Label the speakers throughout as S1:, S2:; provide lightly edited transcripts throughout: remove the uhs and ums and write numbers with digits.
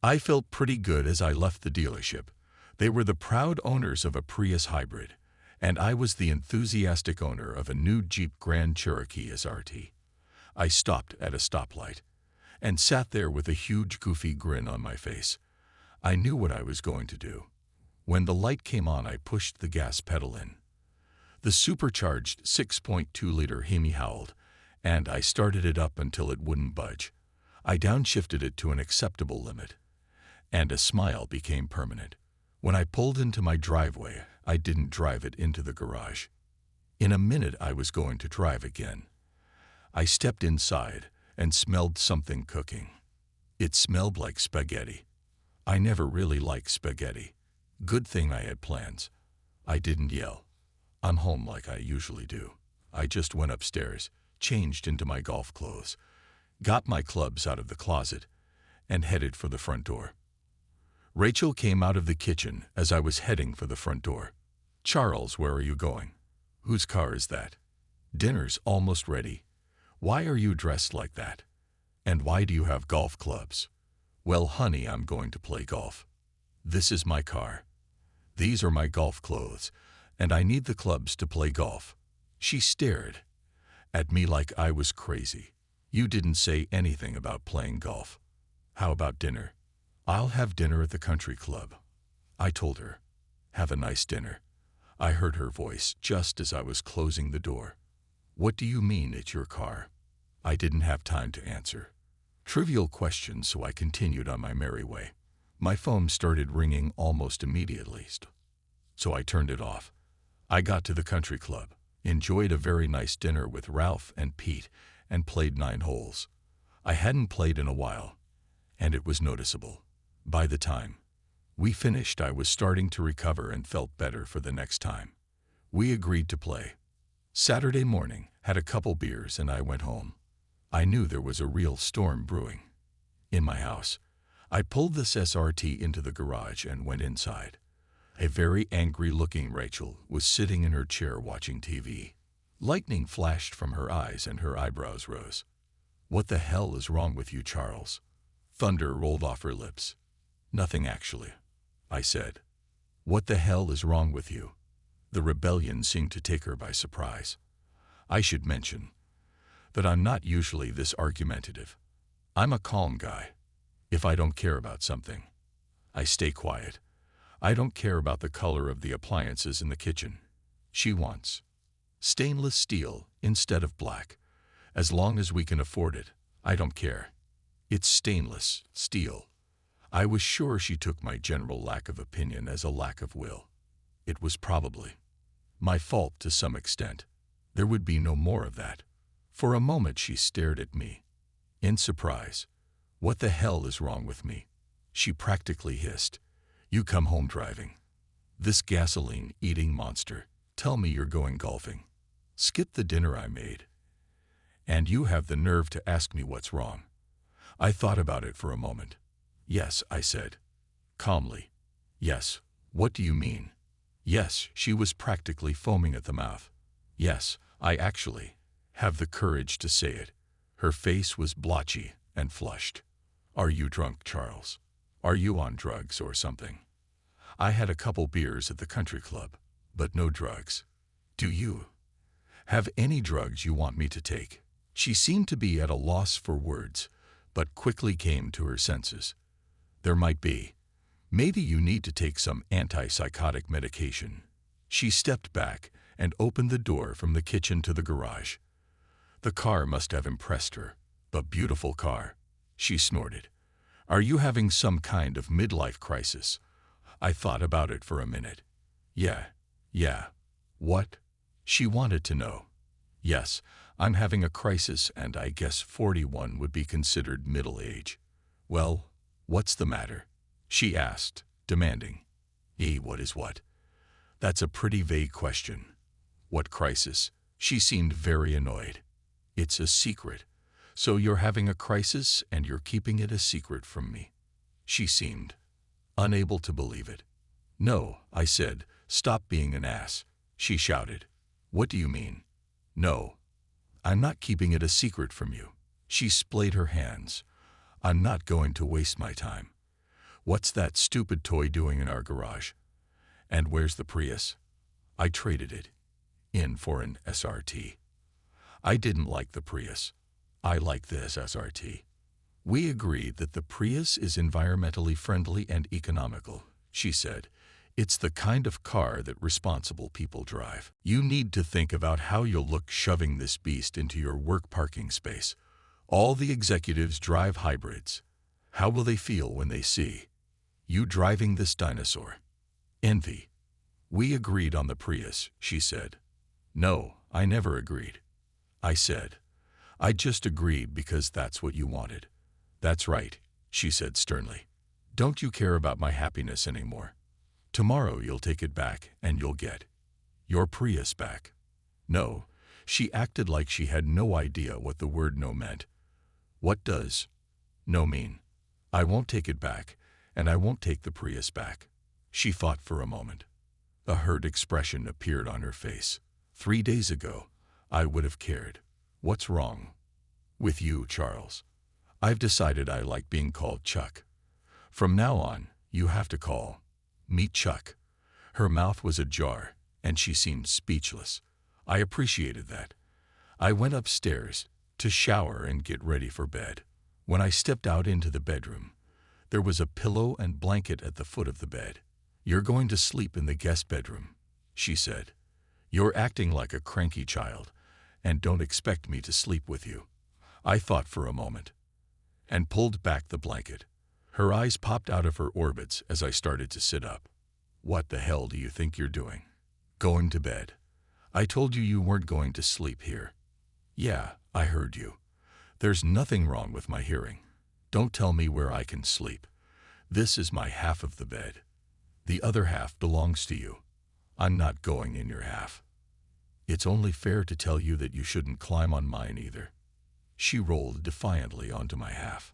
S1: I felt pretty good as I left the dealership. They were the proud owners of a Prius hybrid, and I was the enthusiastic owner of a new Jeep Grand Cherokee SRT. I stopped at a stoplight and sat there with a huge goofy grin on my face. I knew what I was going to do. When the light came on, I pushed the gas pedal in. The supercharged 6.2-liter Hemi howled, and I started it up until it wouldn't budge. I downshifted it to an acceptable limit, and a smile became permanent. When I pulled into my driveway, I didn't drive it into the garage. In a minute, I was going to drive again. I stepped inside and smelled something cooking. It smelled like spaghetti. I never really liked spaghetti. Good thing I had plans. I didn't yell, "I'm home," like I usually do. I just went upstairs, changed into my golf clothes, got my clubs out of the closet, and headed for the front door. Rachel came out of the kitchen as I was heading for the front door. "Charles, where are you going? Whose car is that? Dinner's almost ready. Why are you dressed like that? And why do you have golf clubs?" "Well, honey, I'm going to play golf. This is my car. These are my golf clothes, and I need the clubs to play golf." She stared at me like I was crazy. "You didn't say anything about playing golf. How about dinner?" "I'll have dinner at the country club," I told her. "Have a nice dinner." I heard her voice just as I was closing the door. "What do you mean it's your car?" I didn't have time to answer trivial questions, so I continued on my merry way. My phone started ringing almost immediately, so I turned it off. I got to the country club, enjoyed a very nice dinner with Ralph and Pete, and played 9 holes. I hadn't played in a while, and it was noticeable. By the time we finished, I was starting to recover and felt better for the next time. We agreed to play. Saturday morning, had a couple beers, and I went home. I knew there was a real storm brewing in my house. I pulled this SRT into the garage and went inside. A very angry-looking Rachel was sitting in her chair watching TV. Lightning flashed from her eyes and her eyebrows rose. "What the hell is wrong with you, Charles?" Thunder rolled off her lips. "Nothing, actually," I said. "What the hell is wrong with you?" The rebellion seemed to take her by surprise. I should mention that I'm not usually this argumentative. I'm a calm guy. If I don't care about something, I stay quiet. I don't care about the color of the appliances in the kitchen. She wants stainless steel instead of black. As long as we can afford it, I don't care. It's stainless steel. I was sure she took my general lack of opinion as a lack of will. It was probably my fault to some extent. There would be no more of that. For a moment she stared at me in surprise. "What the hell is wrong with me?" she practically hissed. "You come home driving this gasoline-eating monster. Tell me you're going golfing. Skip the dinner I made. And you have the nerve to ask me what's wrong." I thought about it for a moment. "Yes," I said calmly. "Yes. What do you mean?" "Yes," she was practically foaming at the mouth. "Yes, I actually have the courage to say it." Her face was blotchy and flushed. "Are you drunk, Charles? Are you on drugs or something?" "I had a couple beers at the country club, but no drugs." "Do you have any drugs you want me to take?" She seemed to be at a loss for words, but quickly came to her senses. "There might be. Maybe you need to take some antipsychotic medication." She stepped back and opened the door from the kitchen to the garage. The car must have impressed her. "A beautiful car," she snorted. "Are you having some kind of midlife crisis?" I thought about it for a minute. Yeah. What?" she wanted to know. "Yes, I'm having a crisis, and I guess 41 would be considered middle age." "Well, what's the matter?" she asked, demanding. What is what? That's a pretty vague question. What crisis?" She seemed very annoyed. "It's a secret. So you're having a crisis and you're keeping it a secret from me." She seemed unable to believe it. "No," I said. "Stop being an ass," she shouted. "What do you mean?" "No, I'm not keeping it a secret from you." She splayed her hands. "I'm not going to waste my time. What's that stupid toy doing in our garage? And where's the Prius? I traded it in for an SRT. I didn't like the Prius. I like this SRT. We agreed that the Prius is environmentally friendly and economical, she said. It's the kind of car that responsible people drive. You need to think about how you'll look shoving this beast into your work parking space. All the executives drive hybrids. How will they feel when they see you driving this dinosaur? Envy. We agreed on the Prius, she said. No, I never agreed. I said. I just agreed because that's what you wanted. That's right, she said sternly. Don't you care about my happiness anymore? Tomorrow you'll take it back and you'll get your Prius back. No, she acted like she had no idea what the word no meant. What does no mean? I won't take it back, and I won't take the Prius back. She thought for a moment. A hurt expression appeared on her face. 3 days ago, I would have cared. What's wrong with you, Charles? I've decided I like being called Chuck. From now on, you have to call me Chuck. Her mouth was ajar, and she seemed speechless. I appreciated that. I went upstairs to shower and get ready for bed. When I stepped out into the bedroom, there was a pillow and blanket at the foot of the bed. You're going to sleep in the guest bedroom, she said. You're acting like a cranky child, and don't expect me to sleep with you. I thought for a moment and pulled back the blanket. Her eyes popped out of her orbits as I started to sit up. What the hell do you think you're doing? Going to bed. I told you weren't going to sleep here. Yeah, I heard you. There's nothing wrong with my hearing. Don't tell me where I can sleep. This is my half of the bed. The other half belongs to you. I'm not going in your half. It's only fair to tell you that you shouldn't climb on mine either. She rolled defiantly onto my half.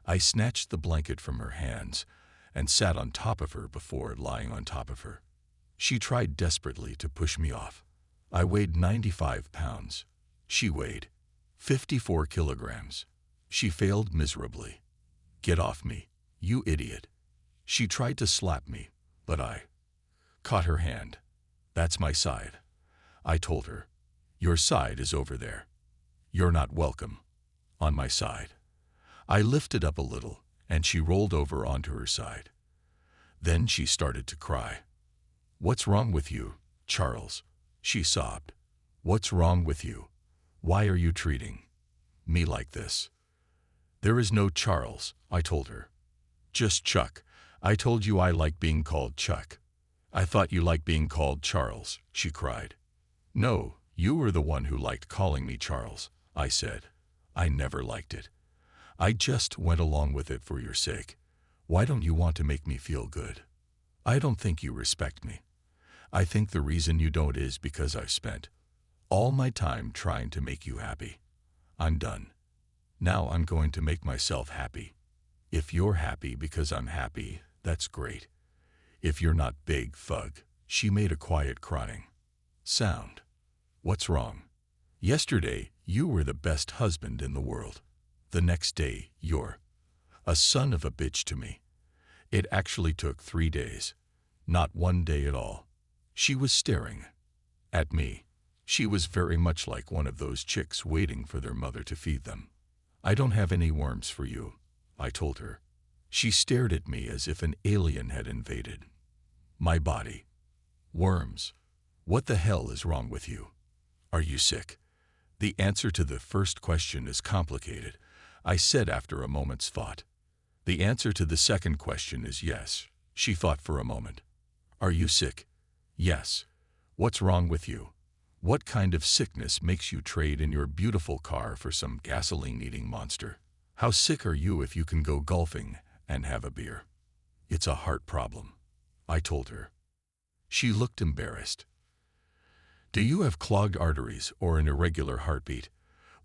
S1: I snatched the blanket from her hands and sat on top of her before lying on top of her. She tried desperately to push me off. I weighed 95 pounds. She weighed 54 kilograms. She failed miserably. Get off me, you idiot. She tried to slap me, but I caught her hand. That's my side. I told her. Your side is over there. You're not welcome on my side. I lifted up a little, and she rolled over onto her side. Then she started to cry. What's wrong with you, Charles? She sobbed. What's wrong with you? Why are you treating me like this? There is no Charles, I told her. Just Chuck. I told you I like being called Chuck. I thought you liked being called Charles, she cried. No, you were the one who liked calling me Charles, I said. I never liked it. I just went along with it for your sake. Why don't you want to make me feel good? I don't think you respect me. I think the reason you don't is because I've spent all my time trying to make you happy. I'm done. Now I'm going to make myself happy. If you're happy because I'm happy, that's great. If you're not, big thug. She made a quiet crying sound. What's wrong? Yesterday, you were the best husband in the world. The next day, you're a son of a bitch to me. It actually took 3 days. Not 1 day at all. She was staring at me. She was very much like one of those chicks waiting for their mother to feed them. I don't have any worms for you, I told her. She stared at me as if an alien had invaded my body. Worms? What the hell is wrong with you? Are you sick? The answer to the first question is complicated, I said after a moment's thought. The answer to the second question is yes. She thought for a moment. Are you sick? Yes. What's wrong with you? What kind of sickness makes you trade in your beautiful car for some gasoline-eating monster? How sick are you if you can go golfing and have a beer? It's a heart problem, I told her. She looked embarrassed. Do you have clogged arteries or an irregular heartbeat?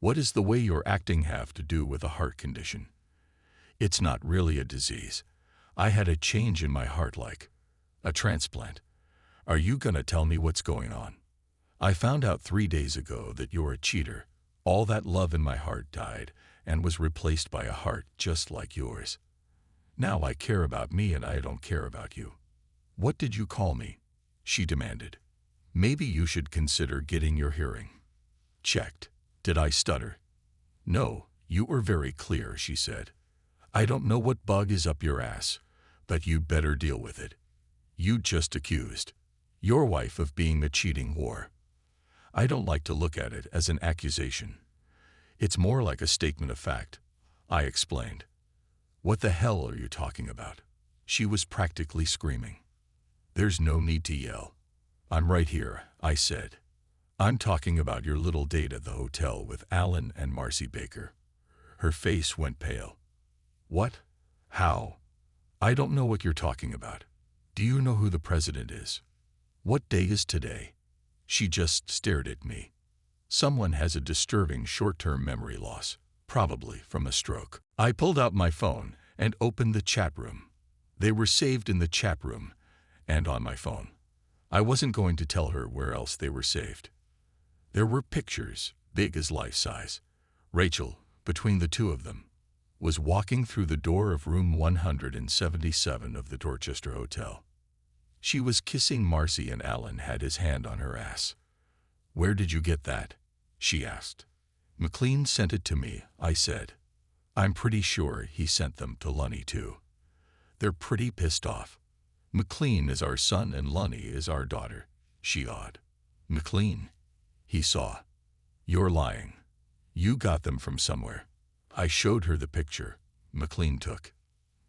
S1: What does the way you're acting have to do with a heart condition? It's not really a disease. I had a change in my heart, like a transplant. Are you gonna tell me what's going on? I found out 3 days ago that you're a cheater. All that love in my heart died and was replaced by a heart just like yours. Now I care about me and I don't care about you. What did you call me? She demanded. Maybe you should consider getting your hearing checked. Did I stutter? No, you were very clear, she said. I don't know what bug is up your ass, but you'd better deal with it. You just accused your wife of being a cheating whore. I don't like to look at it as an accusation. It's more like a statement of fact, I explained. What the hell are you talking about? She was practically screaming. There's no need to yell. I'm right here, I said. I'm talking about your little date at the hotel with Alan and Marcy Baker. Her face went pale. What? How? I don't know what you're talking about. Do you know who the president is? What day is today? She just stared at me. Someone has a disturbing short-term memory loss, probably from a stroke. I pulled out my phone and opened the chat room. They were saved in the chat room and on my phone. I wasn't going to tell her where else they were saved. There were pictures, big as life size. Rachel, between the two of them, was walking through the door of room 177 of the Dorchester Hotel. She was kissing Marcy and Alan had his hand on her ass. Where did you get that? She asked. McLean sent it to me, I said. I'm pretty sure he sent them to Lunny too. They're pretty pissed off. McLean is our son and Lunny is our daughter, she awed. McLean? He saw. You're lying. You got them from somewhere. I showed her the picture McLean took.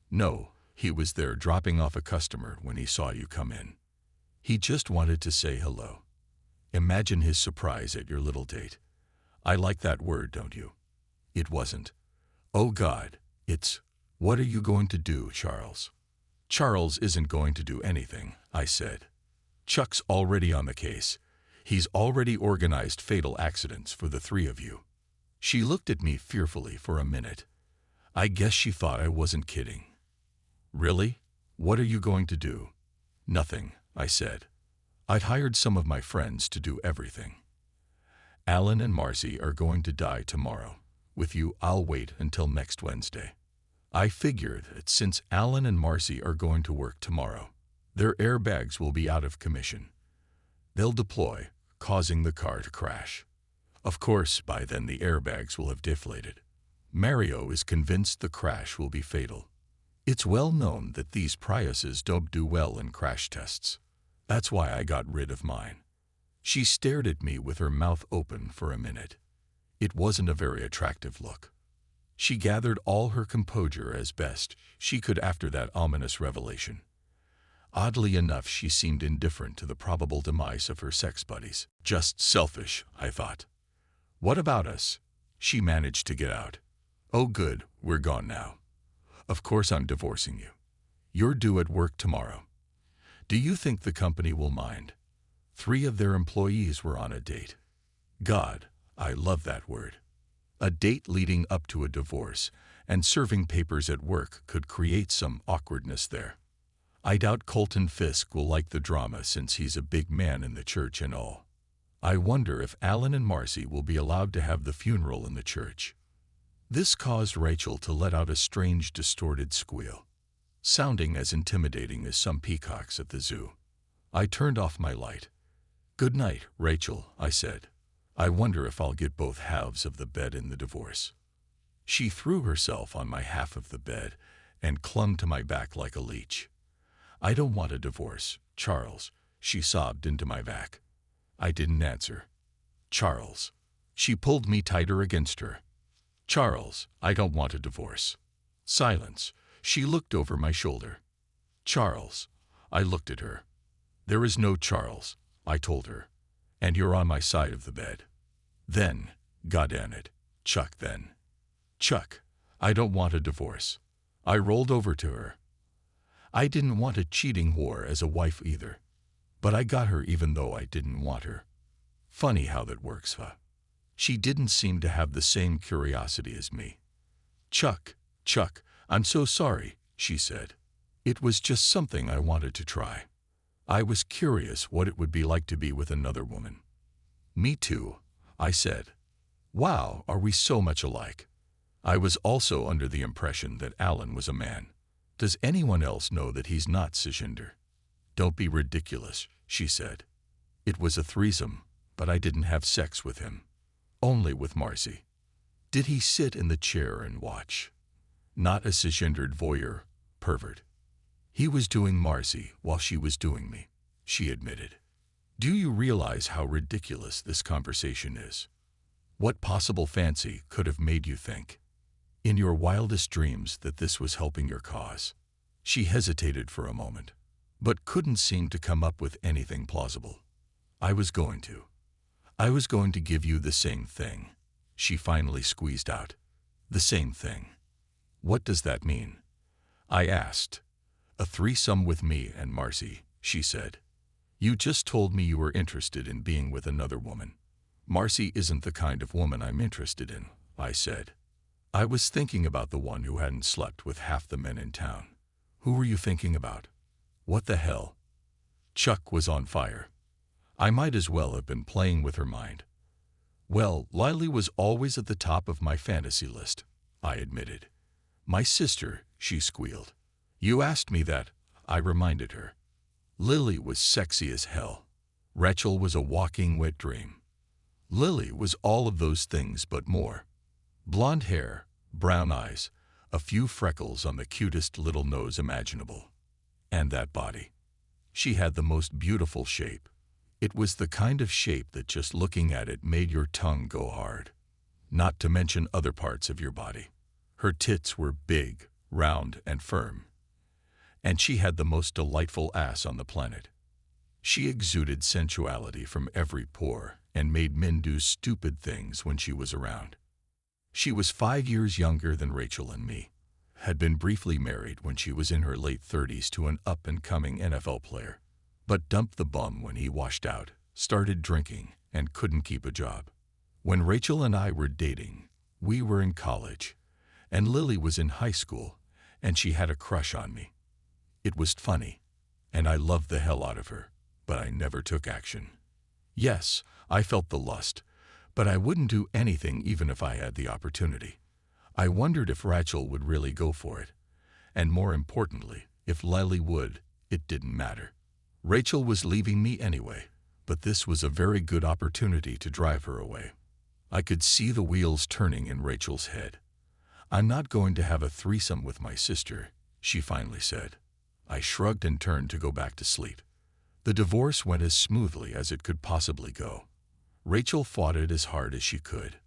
S1: No, he was there dropping off a customer when he saw you come in. He just wanted to say hello. Imagine his surprise at your little date. I like that word, don't you? It wasn't. Oh God, it's, what are you going to do, Charles? Charles isn't going to do anything, I said. Chuck's already on the case. He's already organized fatal accidents for the three of you. She looked at me fearfully for a minute. I guess she thought I wasn't kidding. Really? What are you going to do? Nothing, I said. I've hired some of my friends to do everything. Alan and Marcy are going to die tomorrow. With you, I'll wait until next Wednesday. I figured that since Alan and Marcy are going to work tomorrow, their airbags will be out of commission. They'll deploy, causing the car to crash. Of course, by then the airbags will have deflated. Mario is convinced the crash will be fatal. It's well known that these Priuses don't do well in crash tests. That's why I got rid of mine. She stared at me with her mouth open for a minute. It wasn't a very attractive look. She gathered all her composure as best she could after that ominous revelation. Oddly enough, she seemed indifferent to the probable demise of her sex buddies. Just selfish, I thought. What about us? She managed to get out. Oh good, we're gone now. Of course I'm divorcing you. You're due at work tomorrow. Do you think the company will mind? 3 of their employees were on a date. God, I love that word. A date leading up to a divorce, and serving papers at work could create some awkwardness there. I doubt Colton Fisk will like the drama since he's a big man in the church and all. I wonder if Alan and Marcy will be allowed to have the funeral in the church. This caused Rachel to let out a strange, distorted squeal, sounding as intimidating as some peacocks at the zoo. I turned off my light. Good night, Rachel, I said. I wonder if I'll get both halves of the bed in the divorce. She threw herself on my half of the bed and clung to my back like a leech. I don't want a divorce, Charles, she sobbed into my back. I didn't answer. Charles. She pulled me tighter against her. Charles, I don't want a divorce. Silence. She looked over my shoulder. Charles. I looked at her. There is no Charles, I told her. And you're on my side of the bed. Then, goddamn it, Chuck then. Chuck, I don't want a divorce. I rolled over to her. I didn't want a cheating whore as a wife either. But I got her even though I didn't want her. Funny how that works, huh? She didn't seem to have the same curiosity as me. Chuck, I'm so sorry, she said. It was just something I wanted to try. I was curious what it would be like to be with another woman. Me too, I said. Wow, are we so much alike? I was also under the impression that Alan was a man. Does anyone else know that he's not cisgender? Don't be ridiculous, she said. It was a threesome, but I didn't have sex with him. Only with Marcy. Did he sit in the chair and watch? Not a cisgendered voyeur, pervert. He was doing Marcy while she was doing me, she admitted. Do you realize how ridiculous this conversation is? What possible fancy could have made you think, in your wildest dreams, that this was helping your cause? She hesitated for a moment, but couldn't seem to come up with anything plausible. I was going to give you the same thing, she finally squeezed out. The same thing. What does that mean? I asked. A threesome with me and Marcy, she said. You just told me you were interested in being with another woman. Marcy isn't the kind of woman I'm interested in, I said. I was thinking about the one who hadn't slept with half the men in town. Who were you thinking about? What the hell? Chuck was on fire. I might as well have been playing with her mind. Well, Lily was always at the top of my fantasy list, I admitted. My sister, she squealed. You asked me that, I reminded her. Lily was sexy as hell. Rachel was a walking wet dream. Lily was all of those things but more. Blonde hair, brown eyes, a few freckles on the cutest little nose imaginable. And that body. She had the most beautiful shape. It was the kind of shape that just looking at it made your tongue go hard. Not to mention other parts of your body. Her tits were big, round, and firm. And she had the most delightful ass on the planet. She exuded sensuality from every pore and made men do stupid things when she was around. She was 5 years younger than Rachel and me, had been briefly married when she was in her late 30s to an up-and-coming NFL player, but dumped the bum when he washed out, started drinking, and couldn't keep a job. When Rachel and I were dating, we were in college, and Lily was in high school, and she had a crush on me. It was funny, and I loved the hell out of her, but I never took action. Yes, I felt the lust, but I wouldn't do anything even if I had the opportunity. I wondered if Rachel would really go for it, and more importantly, if Lily would. It didn't matter. Rachel was leaving me anyway, but this was a very good opportunity to drive her away. I could see the wheels turning in Rachel's head. I'm not going to have a threesome with my sister, she finally said. I shrugged and turned to go back to sleep. The divorce went as smoothly as it could possibly go. Rachel fought it as hard as she could.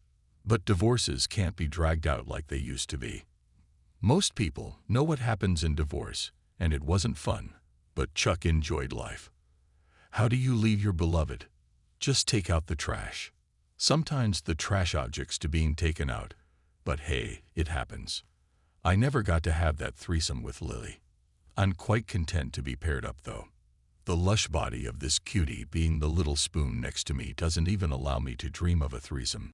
S1: But divorces can't be dragged out like they used to be. Most people know what happens in divorce, and it wasn't fun, but Chuck enjoyed life. How do you leave your beloved? Just take out the trash. Sometimes the trash objects to being taken out, but hey, it happens. I never got to have that threesome with Lily. I'm quite content to be paired up though. The lush body of this cutie being the little spoon next to me doesn't even allow me to dream of a threesome.